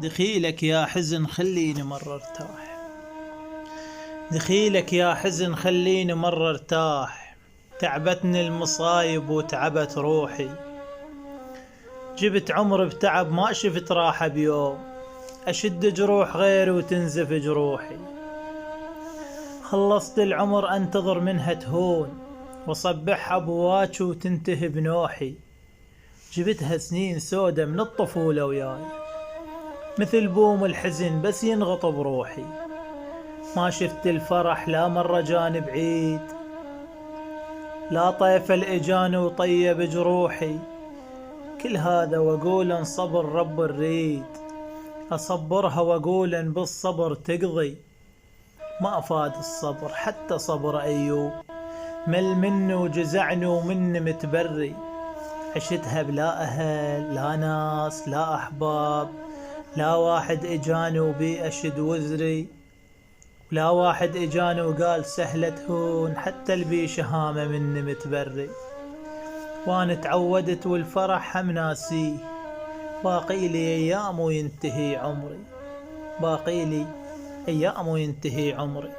دخيلك يا حزن خليني مرة ارتاح، دخيلك يا حزن خليني مرة ارتاح، تعبتني المصايب وتعبت روحي، جبت عمر بتعب ما شفت راحة بيوم، أشد جروح غيري وتنزف جروحي، خلصت العمر أنتظر منها تهون، وصبحها بواجه وتنتهي بنوحي، جبتها سنين سودة من الطفولة وياي، مثل بوم الحزن بس ينغط بروحي، ما شفت الفرح لا مرة جاني بعيد، لا طيف الإجاني وطيب جروحي، كل هذا وأقول إن صبر رب الريد، أصبرها وأقول إن بالصبر تقضي، ما أفاد الصبر حتى صبر أيوب، مل مني وجزعني ومني متبري، عشتها بلا أهل لا ناس لا أحباب، لا واحد إجاني وبي أشد وزري، ولا واحد إجاني وقال سهلة تهون، حتى البي شهامة مني متبري، وأنا تعودت والفرح هم ناسيه، باقي لي أيام وينتهي عمري، باقي لي أيام وينتهي عمري.